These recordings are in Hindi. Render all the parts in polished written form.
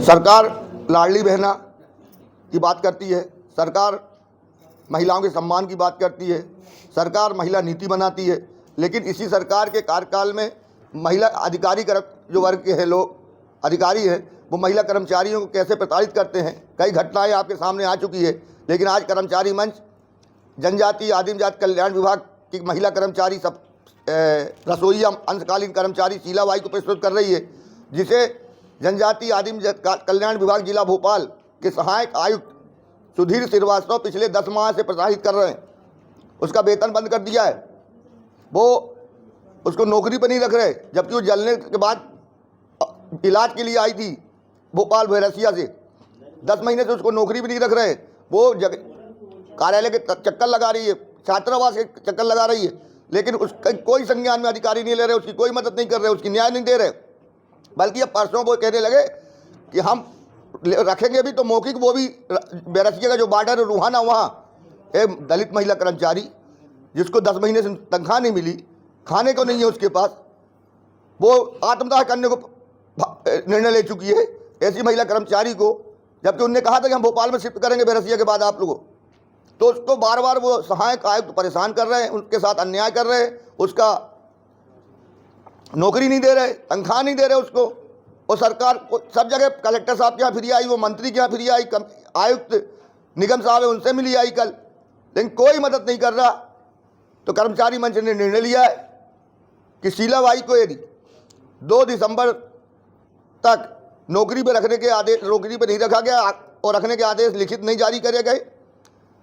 सरकार लाडली बहना की बात करती है, सरकार महिलाओं के सम्मान की बात करती है, सरकार महिला नीति बनाती है, लेकिन इसी सरकार के कार्यकाल में महिला अधिकारी जो वर्ग के हैं लोग अधिकारी हैं वो महिला कर्मचारियों को कैसे प्रताड़ित करते हैं, कई घटनाएं आपके सामने आ चुकी है। लेकिन आज कर्मचारी मंच जनजाति आदिम जाति कल्याण विभाग की महिला कर्मचारी सब रसोईया अंशकालीन कर्मचारी शीलाबाई को प्रस्तुत कर रही है, जिसे जनजाति आदिम जाति कल्याण विभाग जिला भोपाल के सहायक आयुक्त सुधीर श्रीवास्तव पिछले 10 माह से प्रताड़ित कर रहे हैं। उसका वेतन बंद कर दिया है, वो उसको नौकरी पर नहीं रख रहे, जबकि वो जलने के बाद इलाज के लिए आई थी भोपाल भेरसिया से। 10 महीने से उसको नौकरी भी नहीं रख रहे। वो कार्यालय के चक्कर लगा रही है, छात्रावास के चक्कर लगा रही है, लेकिन उसका कोई संज्ञान में अधिकारी नहीं ले रहे, उसकी कोई मदद नहीं कर रहे, उसकी न्याय नहीं दे रहे। बल्कि अब परसों वो कहने लगे कि हम रखेंगे भी तो मौखिक, वो भी बैरसिया का जो बॉर्डर रूहाना वहाँ एक दलित महिला कर्मचारी जिसको 10 महीने से तनख्वाह नहीं मिली, खाने को नहीं है उसके पास, वो आत्मदाह करने को निर्णय ले चुकी है ऐसी महिला कर्मचारी को, जबकि उनने कहा था कि हम भोपाल में शिफ्ट करेंगे बैरसिया के बाद आप लोगों। तो उसको बार बार वो सहायक आयुक्त परेशान कर रहे हैं, उनके साथ अन्याय कर रहे हैं, उसका नौकरी नहीं दे रहे, तनख्वाह नहीं दे रहे उसको। और सरकार को सब जगह कलेक्टर साहब के यहाँ फिरी आई, वो मंत्री के यहाँ फिरी आई, आयुक्त निगम साहब है उनसे मिली आई कल, लेकिन कोई मदद नहीं कर रहा। तो कर्मचारी मंच ने निर्णय लिया है कि शीलाबाई को यदि 2 दिसंबर तक नौकरी पर रखने के आदेश, नौकरी पर नहीं रखा गया और रखने के आदेश लिखित नहीं जारी करे गए,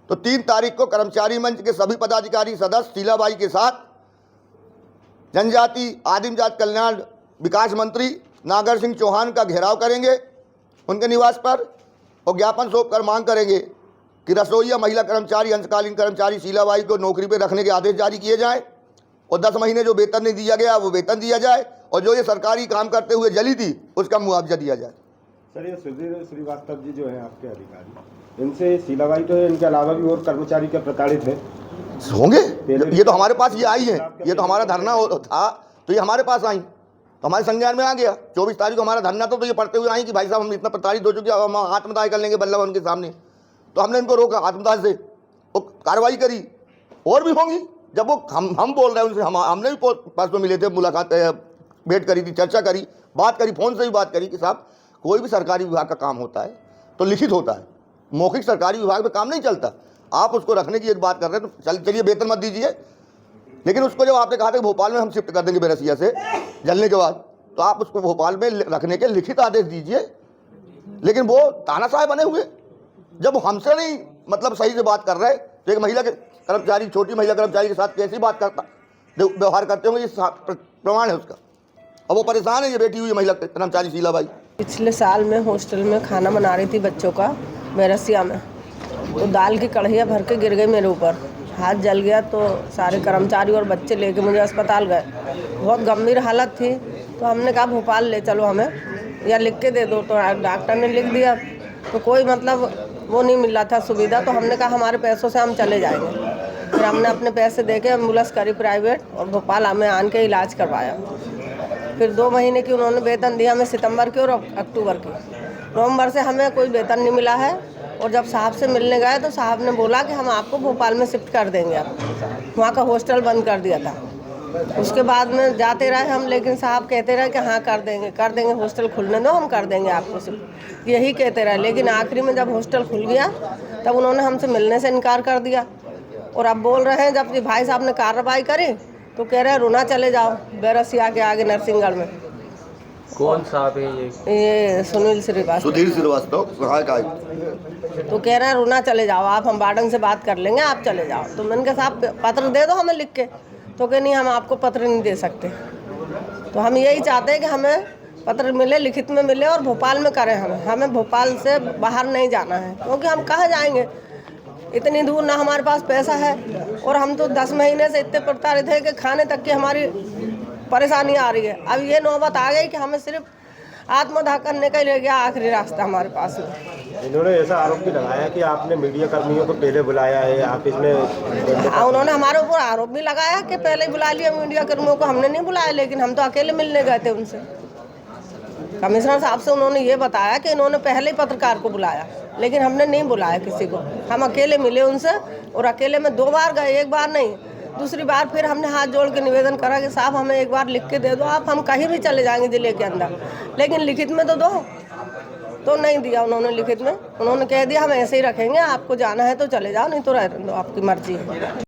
तो 3 तारीख को कर्मचारी मंच के सभी पदाधिकारी सदस्य शीलाबाई के साथ जनजाति आदिम जाति कल्याण विकास मंत्री नागर सिंह चौहान का घेराव करेंगे उनके निवास पर और ज्ञापन सौंपकर मांग करेंगे कि रसोईया महिला कर्मचारी अंशकालीन कर्मचारी शीलाबाई को नौकरी पर रखने के आदेश जारी किए जाएं और 10 महीने जो वेतन नहीं दिया गया वो वेतन दिया जाए और जो ये सरकारी काम करते हुए जली थी उसका मुआवजा दिया जाए। सर, ये सुधीर श्रीवास्तव जी जो हैं आपके अधिकारी, इनसे शीलाबाई तो है, इनके अलावा भी और कर्मचारी क्या प्रताड़ित है होंगे? ये तो हमारे पास ये आई है, ये तो हमारा धरना था तो ये हमारे पास आई तो हमारे संज्ञान में आ गया। 24 तारीख को हमारा धरना था तो ये पढ़ते हुए आई कि भाई साहब हम इतना प्रताड़ित हो चुके हैं, हम आत्मदाह कर लेंगे बल्लभ उनके सामने। तो हमने इनको रोका आत्मदाह से, वो कार्रवाई करी। और भी होंगी जब वो हम बोल रहे हैं उनसे, हमने भी पास में मिले थे, मुलाकात भेंट करी थी, चर्चा करी, बात करी, फ़ोन से भी बात करी कि साहब कोई भी सरकारी विभाग का काम होता है तो लिखित होता है, मौखिक सरकारी विभाग में काम नहीं चलता। आप उसको रखने की एक बात कर रहे हैं तो चलिए वेतन मत दीजिए, लेकिन उसको जब आपने कहा था कि भोपाल में हम शिफ्ट कर देंगे बैरसिया से जलने के बाद, तो आप उसको भोपाल में रखने के लिखित आदेश दीजिए। लेकिन वो तानाशाह बने हुए, जब हमसे नहीं मतलब सही से बात कर रहे तो एक महिला के कर्मचारी, छोटी महिला कर्मचारी के साथ कैसी बात करता व्यवहार करते होंगे, ये प्रमाण है उसका। अब वो परेशान है ये बैठी हुई महिला कर्मचारी शीलाबाई। पिछले साल में हॉस्टल में खाना बना रही थी बच्चों का बैरसिया में, तो दाल की कढ़ैया भर के गिर गई मेरे ऊपर, हाथ जल गया। तो सारे कर्मचारी और बच्चे लेके मुझे अस्पताल गए, बहुत गंभीर हालत थी। तो हमने कहा भोपाल ले चलो हमें या लिख के दे दो, तो डॉक्टर ने लिख दिया, तो कोई मतलब वो नहीं मिल रहा था सुविधा। तो हमने कहा हमारे पैसों से हम चले जाएंगे। फिर हमने अपने पैसे दे के एम्बुलेंस करी प्राइवेट और भोपाल हमें आन के इलाज करवाया। फिर 2 महीने की उन्होंने वेतन दिया हमें, सितंबर की और अक्टूबर की। नवंबर से हमें कोई वेतन नहीं मिला है। और जब साहब से मिलने गए तो साहब ने बोला कि हम आपको भोपाल में शिफ्ट कर देंगे। अब वहाँ का हॉस्टल बंद कर दिया था। उसके बाद में जाते रहे हम, लेकिन साहब कहते रहे कि हाँ कर देंगे हॉस्टल खुलने दो, हम कर देंगे आपको शिफ्ट, यही कहते रहे। लेकिन आखिरी में जब हॉस्टल खुल गया तब उन्होंने हमसे मिलने से इनकार कर दिया। और अब बोल रहे हैं, जब भाई साहब ने कार्रवाई करी तो कह रहे हैं रूना चले जाओ बैरसिया के आगे नरसिंहगढ़ में। कौन साहब है ये सुधीर श्रीवास्तव सहायक आयुक्त। तो कह रहे हैं रूना चले जाओ आप, हम वार्डन से बात कर लेंगे, आप चले जाओ। तो मैंने कहा साहब पत्र दे दो हमें लिख के, तो कह नहीं हम आपको पत्र नहीं दे सकते। तो हम यही चाहते हैं कि हमें पत्र मिले, लिखित में मिले और भोपाल में करें। हमें भोपाल से बाहर नहीं जाना है, क्योंकि हम कहाँ जाएंगे, इतनी दूर ना हमारे पास पैसा है। और हम तो 10 महीने से इतने प्रताड़ित थे कि खाने तक की हमारी परेशानी आ रही है। अब ये नौबत आ गई कि हमें सिर्फ आत्मदाह करने का ही रह गया आखिरी रास्ता हमारे पास में। इन्होंने ऐसा आरोप भी लगाया कि आपने मीडिया कर्मियों को पहले बुलाया है, आप इसमें। हाँ, उन्होंने हमारे ऊपर आरोप भी लगाया कि पहले ही बुला लिया मीडिया कर्मियों को। हमने नहीं बुलाया, लेकिन हम तो अकेले मिलने गए थे उनसे। कमिश्नर साहब से उन्होंने ये बताया कि इन्होंने पहले ही पत्रकार को बुलाया, लेकिन हमने नहीं बुलाया किसी को। हम अकेले मिले उनसे और अकेले में 2 बार गए, 1 बार नहीं। दूसरी बार फिर हमने हाथ जोड़ के निवेदन करा कि साहब हमें एक बार लिख के दे दो, आप हम कहीं भी चले जाएंगे ज़िले के अंदर, लेकिन लिखित में तो दो। तो नहीं दिया उन्होंने लिखित में। उन्होंने कह दिया हम ऐसे ही रखेंगे, आपको जाना है तो चले जाओ, नहीं तो रह दो, आपकी मर्जी है।